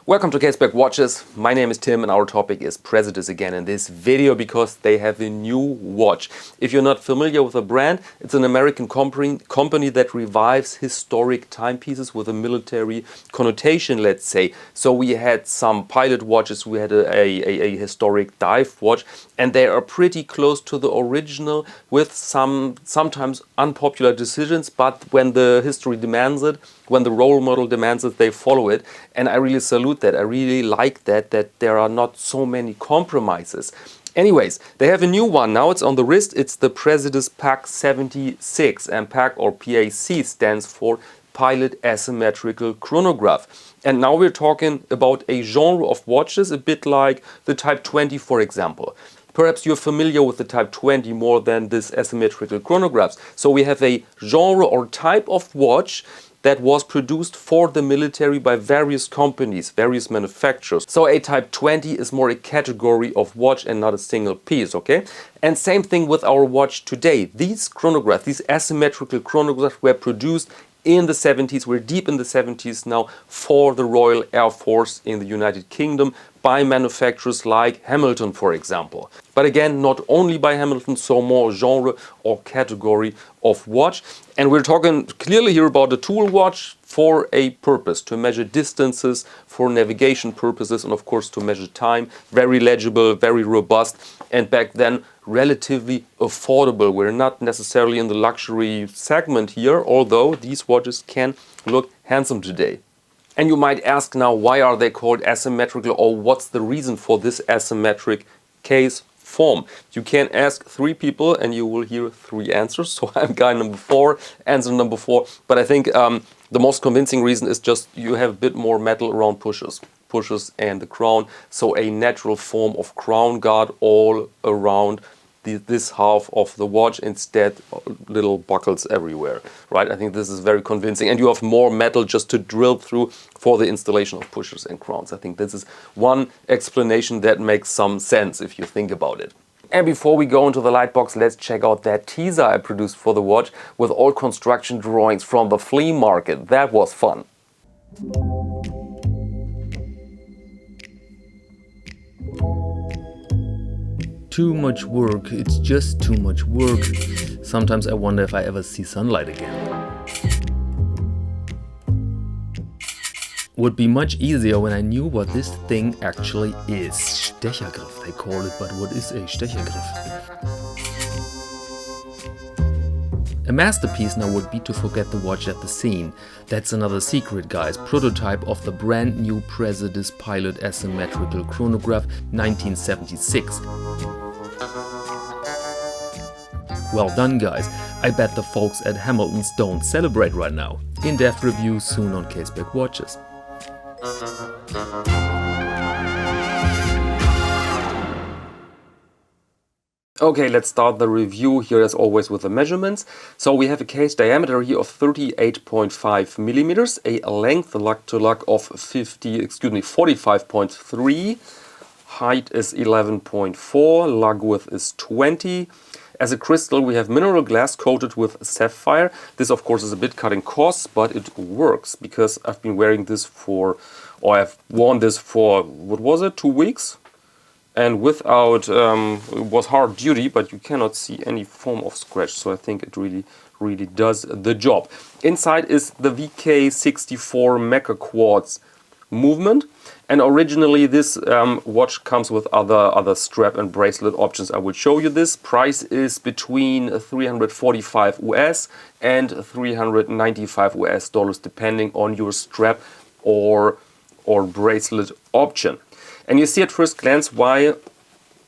Welcome to Caseback Watches. My name is Tim and our topic is Praesidus again in this video because they have a new watch. If you're not familiar with the brand, it's an American company that revives historic timepieces with a military connotation, let's say. So we had some Pilot watches, we had a historic dive watch, and they are pretty close to the original with some sometimes unpopular decisions, but when the history demands it, when the role model demands it, they follow it. And I really salute that. I really like that there are not so many compromises. Anyways, they have a new one. Now it's on the wrist. It's the Praesidus PAC 76. And PAC or PAC stands for Pilot Asymmetrical Chronograph. And now we're talking about a genre of watches, a bit like the Type 20, for example. Perhaps you're familiar with the Type 20 more than this asymmetrical chronographs. So we have a genre or type of watch that was produced for the military by various companies, various manufacturers. So a Type 20 is more a category of watch and not a single piece, okay? And same thing with our watch today. These chronographs, these asymmetrical chronographs were produced in the 70s, we're deep in the 70s now, for the Royal Air Force in the United Kingdom by manufacturers like Hamilton, for example. But again, not only by Hamilton, so more genre or category of watch. And we're talking clearly here about the tool watch for a purpose, to measure distances, for navigation purposes, and of course to measure time. Very legible, very robust, and back then relatively affordable. We're not necessarily in the luxury segment here, although these watches can look handsome today. And you might ask now, why are they called asymmetrical, or what's the reason for this asymmetric case form? You can ask 3 people and you will hear 3 answers. So I'm guy number 4, answer number 4. But I think the most convincing reason is just you have a bit more metal around pushes and the crown. So a natural form of crown guard all around this half of the watch, instead little buckles everywhere, right? I think this is very convincing, and you have more metal just to drill through for the installation of pushers and crowns. I think this is one explanation that makes some sense if you think about it. And before we go into the light box, let's check out that teaser I produced for the watch with all construction drawings from the flea market. That was fun. Too much work, it's just too much work. Sometimes I wonder if I ever see sunlight again. Would be much easier when I knew what this thing actually is. Stechergriff, they call it, but what is a Stechergriff? A masterpiece now would be to forget the watch at the scene. That's another secret, guys. Prototype of the brand new Praesidus Pilot Asymmetrical Chronograph 1976. Well done, guys. I bet the folks at Hamilton's don't celebrate right now. In-depth review soon on Caseback Watches. Okay, let's start the review here as always with the measurements. So we have a case diameter here of 38.5 millimeters, a length lug to lug of 45.3, height is 11.4, lug width is 20. As a crystal, we have mineral glass coated with sapphire. This, of course, is a bit cutting costs, but it works because I've been wearing this for, or I've worn this for, what was it, 2 weeks? And without, it was hard duty, but you cannot see any form of scratch. So I think it really does the job. Inside is the VK64 Mecha Quartz movement. And originally this watch comes with other strap and bracelet options. I will show you this. Price is between 345 US and 395 US dollars, depending on your strap or bracelet option. And you see at first glance why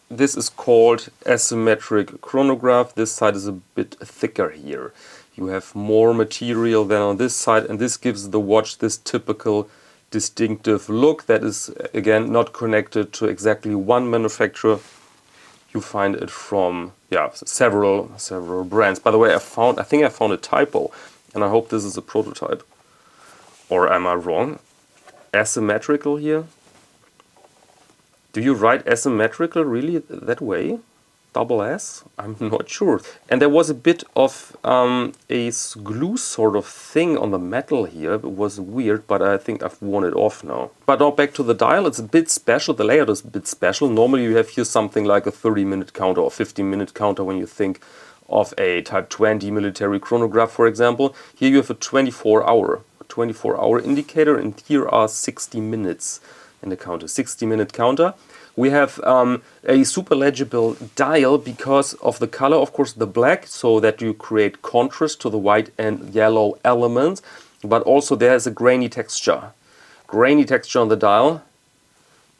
this is called asymmetric chronograph. This side is a bit thicker here. You have more material than on this side, and this gives the watch this typical distinctive look that is, again, not connected to exactly one manufacturer. You find it from several brands. By the way, I think I found a typo, and I hope this is a prototype. Or am I wrong? Asymmetrical here? Do you write asymmetrical really that way? double S? I'm not sure. And there was a bit of a glue sort of thing on the metal here. It was weird, but I think I've worn it off now. But now back to the dial. It's a bit special. The layout is a bit special. Normally you have here something like a 30-minute counter or 15-minute counter when you think of a Type 20 military chronograph, for example. Here you have a 24-hour indicator, and here are 60 minutes in the counter. 60-minute counter. We have a super legible dial because of the color, of course, the black, so that you create contrast to the white and yellow elements. But also there's a grainy texture. Grainy texture on the dial.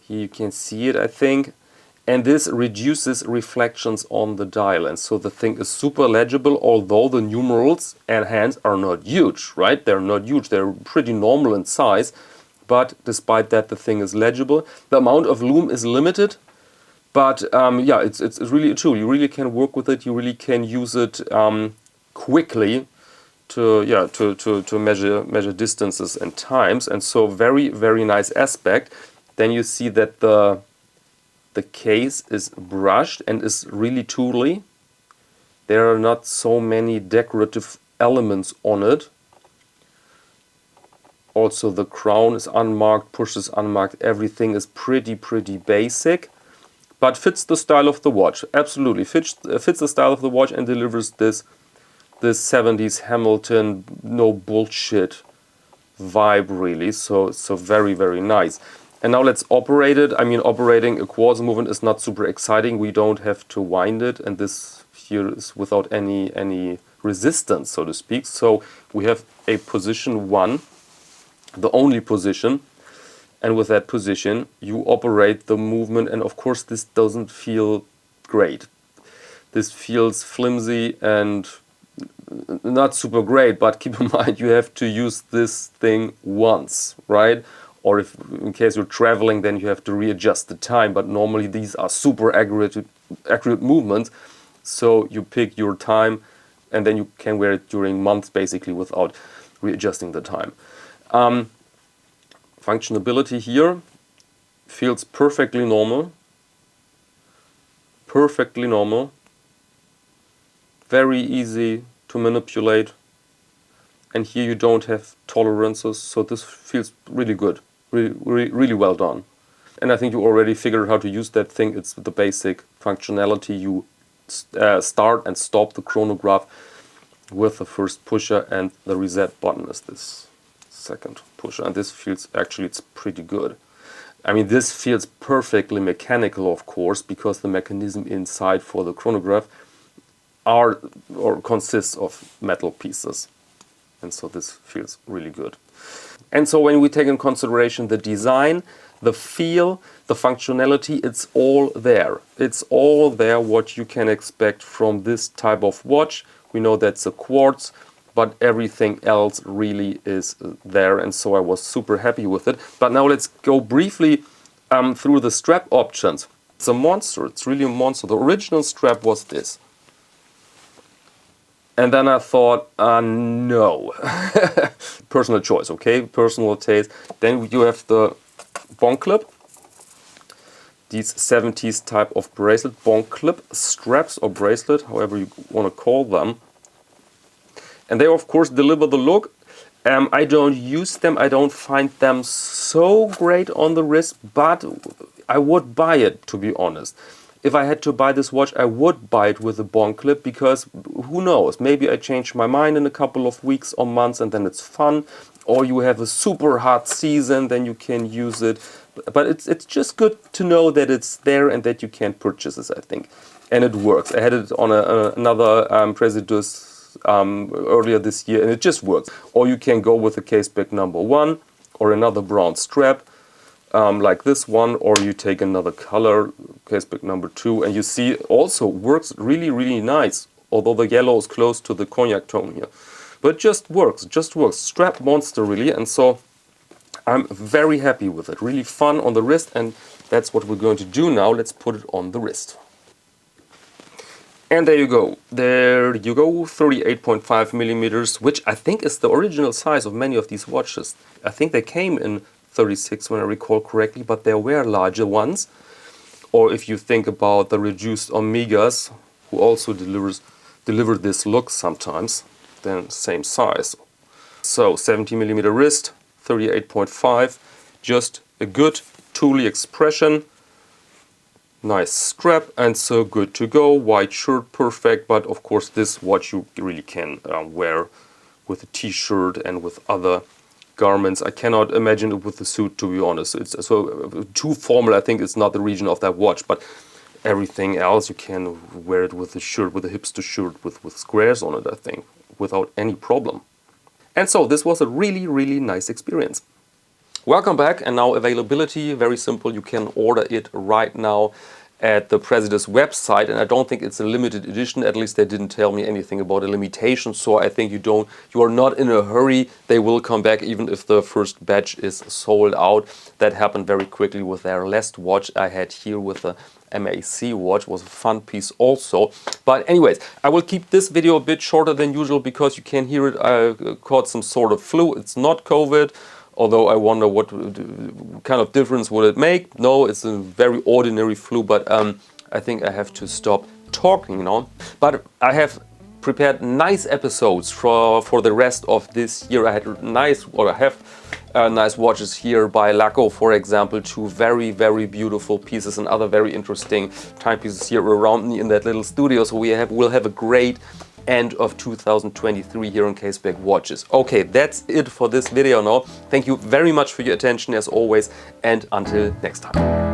Here you can see it, I think. And this reduces reflections on the dial. And so the thing is super legible, although the numerals and hands are not huge, right? They're not huge. They're pretty normal in size. But despite that, the thing is legible. The amount of lume is limited, but yeah, it's really a tool. You really can work with it. You really can use it quickly to measure distances and times. And so very, very nice aspect. Then you see that the case is brushed and is really tooly. There are not so many decorative elements on it. Also the crown is unmarked, push is unmarked, everything is pretty basic, but fits the style of the watch. Absolutely fits the style of the watch and delivers this 70s Hamilton, no bullshit vibe really. So very, very nice. And now let's operate it. I mean, operating a quartz movement is not super exciting. We don't have to wind it, and this here is without any resistance, so to speak. So we have a position 1. The only position, and with that position you operate the movement, and of course this doesn't feel great. This feels flimsy and not super great, but keep in mind you have to use this thing once, right? Or if in case you're traveling, then you have to readjust the time, but normally these are super accurate movements, so you pick your time and then you can wear it during months basically without readjusting the time. Functionality here feels perfectly normal. Perfectly normal. Very easy to manipulate. And here you don't have tolerances, so this feels really good. Really well done. And I think you already figured how to use that thing. It's the basic functionality. You start and stop the chronograph with the first pusher, and the reset button is this second pusher, and this feels, actually it's pretty good. I mean, this feels perfectly mechanical, of course, because the mechanism inside for the chronograph consists of metal pieces, and so this feels really good. And so when we take in consideration the design, the feel, the functionality, it's all there. It's all there what you can expect from this type of watch. We know that's a quartz, but everything else really is there, and so I was super happy with it. But now let's go briefly through the strap options. It's a monster. It's really a monster. The original strap was this. And then I thought, no. Personal choice, okay? Personal taste. Then you have the bone clip. These 70s type of bracelet, bone clip straps or bracelet, however you want to call them. And they of course deliver the look. I don't use them, I don't find them so great on the wrist, but I would buy it, to be honest. If I had to buy this watch, I would buy it with a bond clip, because who knows, maybe I change my mind in a couple of weeks or months and then it's fun. Or you have a super hot season, then you can use it. But it's just good to know that it's there and that you can purchase it, I think. And it works. I had it on another Praesidus earlier this year, and it just works. Or you can go with a Caseback number 1 or another brown strap like this one, or you take another color, Caseback number 2, and you see it also works really nice, although the yellow is close to the cognac tone here. But it just works, strap monster really, and so I'm very happy with it. Really fun on the wrist, and that's what we're going to do now. Let's put it on the wrist. And there you go, 38.5 millimeters, which I think is the original size of many of these watches. I think they came in 36 when I recall correctly, but there were larger ones. Or if you think about the reduced Omegas, who also deliver this look sometimes, then same size. So 70mm wrist, 38.5, just a good tooly expression. Nice strap, and so good to go. White shirt, perfect. But of course this watch you really can wear with a t-shirt and with other garments. I cannot imagine it with a suit, to be honest. It's so too formal. I think it's not the region of that watch. But everything else you can wear it with a shirt, with a hipster shirt with squares on it, I think, without any problem. And so this was a really, really nice experience. Welcome back, and now availability, very simple. You can order it right now at the Praesidus website, and I don't think it's a limited edition. At least they didn't tell me anything about a limitation, so I think you are not in a hurry. They will come back even if the first batch is sold out. That happened very quickly with their last watch I had here with the MAC watch. Was a fun piece also. But anyways, I will keep this video a bit shorter than usual because you can hear it. I caught some sort of flu. It's not COVID. Although I wonder what kind of difference would it make. No, it's a very ordinary flu, but I think I have to stop talking, you know. But I have prepared nice episodes for the rest of this year. I have nice watches here by Laco, for example, two very, very beautiful pieces and other very interesting timepieces here around me in that little studio. So we'll have a great end of 2023 here on Caseback Watches. Okay, that's it for this video now. Thank you very much for your attention as always, and until next time.